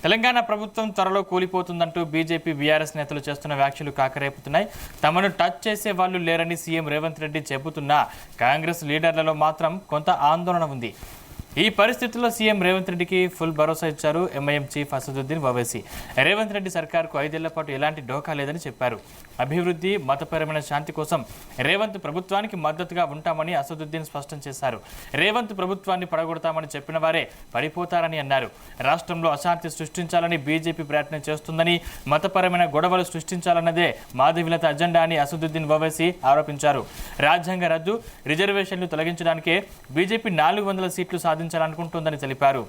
తెలంగాణ ప్రభుత్వం త్వరలో కూలిపోతుందంటూ BJP BRS నేతలు చేస్తున్న వ్యాఖ్యలు కాకరేపుతున్నాయి. తమను టచ్ చేసే వాళ్ళు లేరని సీఎం రేవంత్ రెడ్డి చెబుతున్నా కాంగ్రెస్ లీడర్లలో మాత్రం కొంత ఆందోళన ఉంది. ఈ పరిస్థితుల్లో సీఎం రేవంత్ రెడ్డికి ఫుల్ భరోసా ఇచ్చారు ఎంఐఎం చీఫ్ అసదుద్దీన్ ఓవైసీ. రేవంత్ రెడ్డి సర్కార్కు 5 ఏళ్ల పాటు ఎలాంటి డోకా లేదని చెప్పారు. అభివృద్ధి, మతపరమైన శాంతి కోసం రేవంత్ ప్రభుత్వానికి మద్దతుగా ఉంటామని అసదుద్దీన్ స్పష్టం చేశారు. రేవంత్ ప్రభుత్వాన్ని పడగొడతామని చెప్పిన వారే పడిపోతారని అన్నారు. రాష్ట్రంలో అశాంతి సృష్టించాలని బీజేపీ ప్రయత్నం చేస్తుందని, మతపరమైన గొడవలు సృష్టించాలన్నదే మాధవిలత అజెండా అని అసదుద్దీన్ ఓవైసీ ఆరోపించారు. రాజ్యాంగ రద్దు, రిజర్వేషన్లు తొలగించడానికే బీజేపీ 400 సీట్లు సాధించాలనుకుంటోందని తెలిపారు.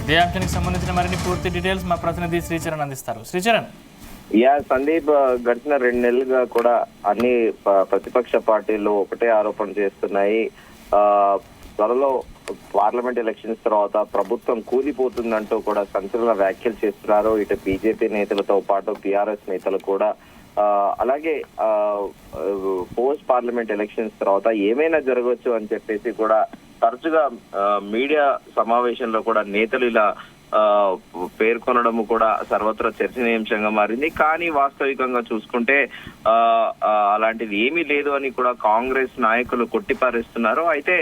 ఇదే అంశానికి సంబంధించిన మరిన్ని పూర్తి డీటెయిల్స్ మా ప్రతినిధి శ్రీచరణ్ అందిస్తారు. శ్రీచరణ్. సందీప్, గడిచిన 2 నెలలుగా కూడా అన్ని ప్రతిపక్ష పార్టీలు ఒకటే ఆరోపణ చేస్తున్నాయి. త్వరలో పార్లమెంట్ ఎలక్షన్స్ తర్వాత ప్రభుత్వం కూలిపోతుందంటూ కూడా సంచలన వ్యాఖ్యలు చేస్తున్నారు. ఇటు బీజేపీ నేతలతో పాటు టీఆర్ఎస్ నేతలు కూడా. అలాగే పోస్ట్ పార్లమెంట్ ఎలక్షన్స్ తర్వాత ఏమైనా జరగవచ్చు అని చెప్పేసి కూడా తరచుగా మీడియా సమావేశంలో కూడా నేతలు ఇలా పేర్కొనడం కూడా సర్వత్రా చర్చనీయాంశంగా మారింది. కానీ వాస్తవికంగా చూసుకుంటే అలాంటిది ఏమీ లేదు అని కూడా కాంగ్రెస్ నాయకులు కొట్టిపారేస్తున్నారు. అయితే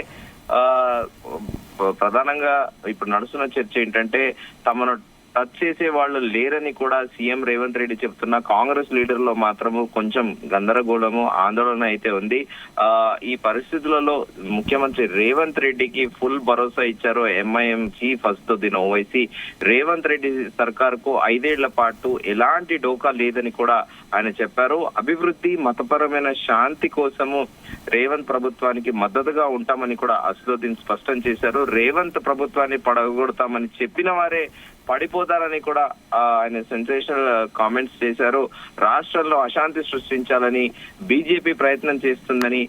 ప్రధానంగా ఇప్పుడు నడుస్తున్న చర్చ ఏంటంటే తమను టచ్ చేసే వాళ్ళు లేరని కూడా సీఎం రేవంత్ రెడ్డి చెప్తున్న కాంగ్రెస్ లీడర్ లో మాత్రము కొంచెం గందరగోళము, ఆందోళన అయితే ఉంది. ఈ పరిస్థితులలో ముఖ్యమంత్రి రేవంత్ రెడ్డికి ఫుల్ భరోసా ఇచ్చారు ఎంఐఎం చీఫ్ అసదుద్దీన్ ఓవైసీ. రేవంత్ రెడ్డి సర్కార్ కు 5 ఏళ్ల పాటు ఎలాంటి డోకా లేదని కూడా ఆయన చెప్పారు. అభివృద్ధి, మతపరమైన శాంతి కోసము రేవంత్ ప్రభుత్వానికి మద్దతుగా ఉంటామని కూడా అసదుద్దీన్ స్పష్టం చేశారు. రేవంత్ ప్రభుత్వాన్ని పడగొడతామని చెప్పిన వారే పడిపోతారని కూడా ఆయన సెన్సేషనల్ కామెంట్స్ చేశారు. రాష్ట్రంలో అశాంతి సృష్టించాలని బీజేపీ ప్రయత్నం చేస్తుందని,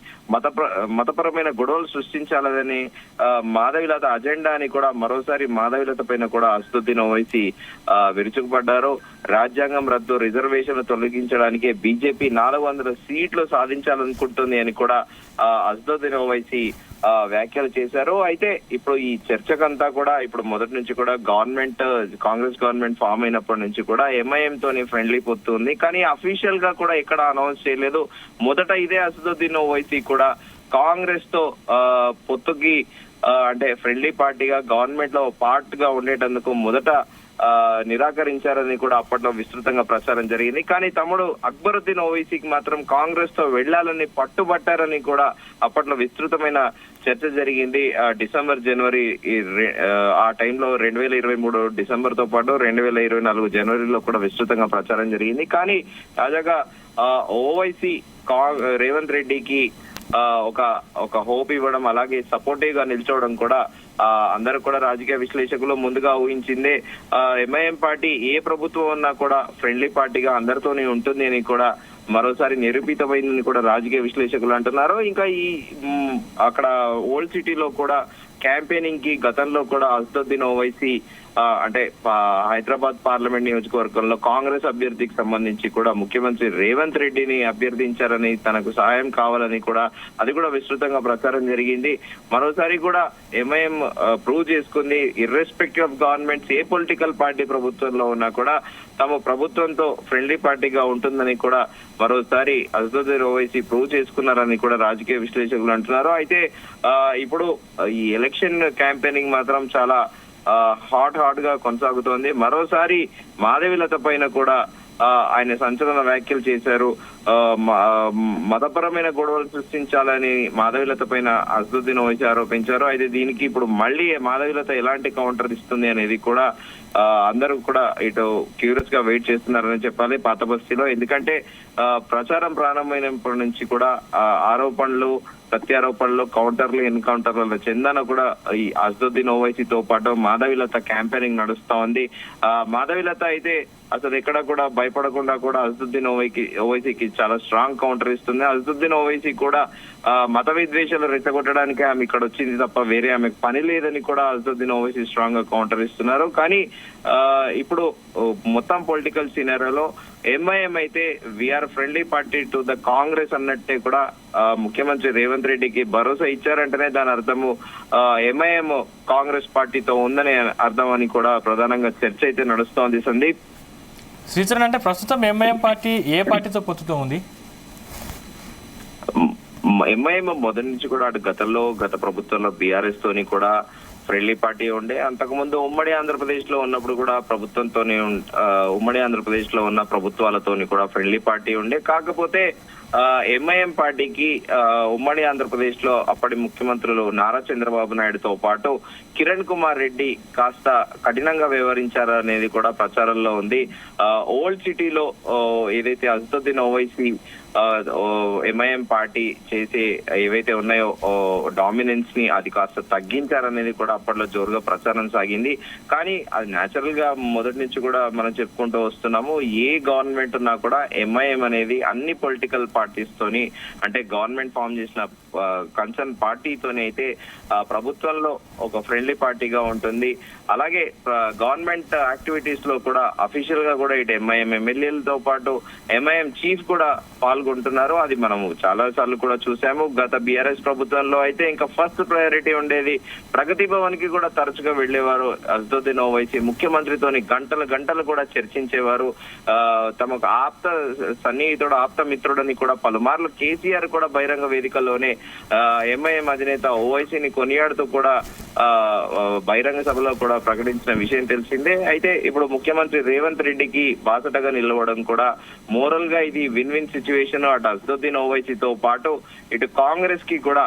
మతపరమైన గొడవలు సృష్టించాలని మాధవిలత అజెండా అని కూడా మరోసారి మాధవిలత పైన కూడా అసదుద్దీన్ ఓవైసీ విరుచుకుపడ్డారు. రాజ్యాంగం రద్దు, రిజర్వేషన్లు తొలగించడానికే బీజేపీ 400 సీట్లు సాధించాలనుకుంటుంది అని కూడా అసదుద్దీన్ ఓవైసీ వ్యాఖ్యలు చేశారు. అయితే ఇప్పుడు ఈ చర్చకంతా కూడా ఇప్పుడు మొదటి నుంచి కూడా కాంగ్రెస్ గవర్నమెంట్ ఫామ్ అయినప్పటి నుంచి కూడా ఎంఐఎం తోని ఫ్రెండ్లీ పొత్తుంది. కానీ అఫీషియల్ గా కూడా ఎక్కడ అనౌన్స్ చేయలేదు. మొదట ఇదే అసదుద్దీన్ ఓవైసీ కూడా కాంగ్రెస్ తో పొత్తుకి అంటే ఫ్రెండ్లీ పార్టీగా గవర్నమెంట్ లో పార్ట్ గా ఉండేటందుకు మొదట నిరాకరించారని కూడా అప్పట్లో విస్తృతంగా ప్రచారం జరిగింది. కానీ తమ్ముడు అక్బరుద్దీన్ ఓవైసీకి మాత్రం కాంగ్రెస్ తో వెళ్లాలని పట్టుబట్టారని కూడా అప్పట్లో విస్తృతమైన చర్చ జరిగింది. డిసెంబర్, జనవరి ఆ టైంలో 2023 డిసెంబర్ తో పాటు 2024 జనవరిలో కూడా విస్తృతంగా ప్రచారం జరిగింది. కానీ తాజాగా ఓవైసీ రేవంత్ రెడ్డికి ఒక హోప్ ఇవ్వడం, అలాగే సపోర్టివ్ గా నిల్చోవడం కూడా అందరూ కూడా రాజకీయ విశ్లేషకులు ముందుగా ఊహించిందే. ఎంఐఎం పార్టీ ఏ ప్రభుత్వం ఉన్నా కూడా ఫ్రెండ్లీ పార్టీగా అందరితోనే ఉంటుంది అని కూడా మరోసారి నిరూపితమైందని కూడా రాజకీయ విశ్లేషకులు అంటున్నారు. ఇంకా ఈ అక్కడ ఓల్డ్ సిటీలో కూడా క్యాంపెయినింగ్ కి గతంలో కూడా అసదుద్దీన్ ఓవైసీ అంటే హైదరాబాద్ పార్లమెంట్ నియోజకవర్గంలో కాంగ్రెస్ అభ్యర్థికి సంబంధించి కూడా ముఖ్యమంత్రి రేవంత్ రెడ్డిని అభ్యర్థించారని, తనకు సహాయం కావాలని కూడా అది కూడా విస్తృతంగా ప్రచారం జరిగింది. మరోసారి కూడా ఎంఐఎం ప్రూవ్ చేసుకుంది, irrespective of governments A political party ప్రభుత్వంలో ఉన్నా కూడా తమ ప్రభుత్వంతో ఫ్రెండ్లీ పార్టీగా ఉంటుందని కూడా మరోసారి అసదుద్దీన్ ఓవైసీ ప్రూవ్ చేసుకున్నారని కూడా రాజకీయ విశ్లేషకులు అంటున్నారు. అయితే ఇప్పుడు ఈ ఎలక్షన్ క్యాంపెయినింగ్ మాత్రం చాలా హాట్ గా కొనసాగుతోంది. మరోసారి మాధవిలత పైన కూడా ఆయన సంచలన వ్యాఖ్యలు చేశారు. మతపరమైన గొడవలు సృష్టించాలని మాధవిలత పైన అసదుద్దీన్ ఓవైసీ ఆరోపించారు. అయితే దీనికి ఇప్పుడు మళ్ళీ మాధవిలత ఎలాంటి కౌంటర్ ఇస్తుంది అనేది కూడా అందరూ కూడా ఇటు క్యూరియస్ గా వెయిట్ చేస్తున్నారని చెప్పాలి పాత బస్తీలో. ఎందుకంటే ప్రచారం ప్రారంభమైనప్పటి నుంచి కూడా ఆరోపణలు, ప్రత్యారోపణలు, కౌంటర్లు, ఎన్కౌంటర్ల చందన కూడా ఈ అసదుద్దీన్ ఓవైసీతో పాటు మాధవిలత క్యాంపెయినింగ్ నడుస్తా ఉంది. మాధవిలత అయితే అసలు ఎక్కడ కూడా భయపడకుండా కూడా అసదుద్దీన్ ఓవైసీకి చాలా స్ట్రాంగ్ కౌంటర్ ఇస్తుంది. అసదుద్దీన్ ఓవైసీ కూడా మత విద్వేషాలు రెచ్చగొట్టడానికి ఆమె ఇక్కడ వచ్చింది తప్ప వేరే ఆమెకు పని లేదని కూడా అసదుద్దీన్ ఓవైసీ స్ట్రాంగ్ గా కౌంటర్ ఇస్తున్నారు. కానీ ఇప్పుడు మొత్తం పొలిటికల్ సినారియోలో ఎంఐఎం అయితే we are friendly party to the Congress అన్నట్టే కూడా ముఖ్యమంత్రి రేవంత్ రెడ్డికి భరోసా ఇచ్చారంటేనే దాని అర్థము ఎంఐఎం కాంగ్రెస్ పార్టీతో ఉందని అర్థం అని కూడా ప్రధానంగా చర్చ అయితే నడుస్తోంది. సందీప్, శ్రీచరణ్, అంటే ప్రస్తుతం ఎంఐఎం పార్టీ ఏ పార్టీతో పొత్తుతో ఉంది? ఎంఐఎం మొదటి నుంచి కూడా అటు గత ప్రభుత్వంలో బీఆర్ఎస్ తోని కూడా ఫ్రెండ్లీ పార్టీ ఉండే. అంతకుముందు ఉమ్మడి ఆంధ్రప్రదేశ్ లో ఉన్నప్పుడు కూడా ఉమ్మడి ఆంధ్రప్రదేశ్ లో ఉన్న ప్రభుత్వాలతోని కూడా ఫ్రెండ్లీ పార్టీ ఉండే. కాకపోతే ఎంఐఎం పార్టీకి ఉమ్మడి ఆంధ్రప్రదేశ్ లో అప్పటి ముఖ్యమంత్రులు నారా చంద్రబాబు నాయుడుతో పాటు కిరణ్ కుమార్ రెడ్డి కాస్త కఠినంగా వ్యవహరించారనేది కూడా ప్రచారంలో ఉంది. ఓల్డ్ సిటీలో ఏదైతే అసదుద్దీన్ ఓవైసీ ఎంఐఎం పార్టీ చేసే ఏవైతే ఉన్నాయో డామినెన్స్ ని అది కాస్త తగ్గించారనేది కూడా అప్పట్లో జోరుగా ప్రచారం సాగింది. కానీ అది న్యాచురల్ గా మొదటి నుంచి కూడా మనం చెప్పుకుంటూ వస్తున్నాము. ఏ గవర్నమెంట్ ఉన్నా కూడా ఎంఐఎం అనేది అన్ని పొలిటికల్ పార్టీస్ తోని, అంటే గవర్నమెంట్ ఫామ్ చేసిన కన్సర్న్ పార్టీతోని అయితే ప్రభుత్వంలో ఒక ఫ్రెండ్లీ పార్టీగా ఉంటుంది. అలాగే గవర్నమెంట్ యాక్టివిటీస్ లో కూడా అఫీషియల్ గా కూడా ఇటు ఎంఐఎం ఎమ్మెల్యేలతో పాటు ఎంఐఎం చీఫ్ కూడా పాల్గొంటున్నారు. అది మనము చాలా సార్లు కూడా చూసాము. గత బీఆర్ఎస్ ప్రభుత్వంలో అయితే ఇంకా ఫస్ట్ ప్రయారిటీ ఉండేది. ప్రగతి భవన్ కి కూడా తరచుగా వెళ్లేవారు అసదుద్దీన్ ఓవైసీ. ముఖ్యమంత్రితోని గంటలు కూడా చర్చించేవారు. తమకు సన్నిహితుడు ఆప్త మిత్రుడని కూడా పలుమార్లు కేసీఆర్ కూడా బహిరంగ వేదికల్లోనే ఎంఐఎం అధినేత ఓవైసీని కొనియాడుతూ కూడా బహిరంగ సభలో కూడా ప్రకటించిన విషయం తెలిసిందే. అయితే ఇప్పుడు ముఖ్యమంత్రి రేవంత్ రెడ్డికి బాసటగా నిలవడం కూడా మోరల్ గా ఇది విన్ విన్ సిచ్యువేషన్. అటు అసదుద్దీన్ ఓవైసీతో పాటు ఇటు కాంగ్రెస్ కి కూడా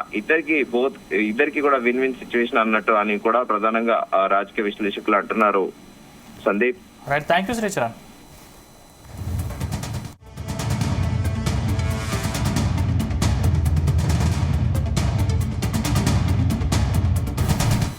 ఇద్దరికి కూడా విన్ విన్ సిచ్యువేషన్ అన్నట్టు అని కూడా ప్రధానంగా రాజకీయ విశ్లేషకులు అంటున్నారు. Sandeep, right, thank you Sricharan.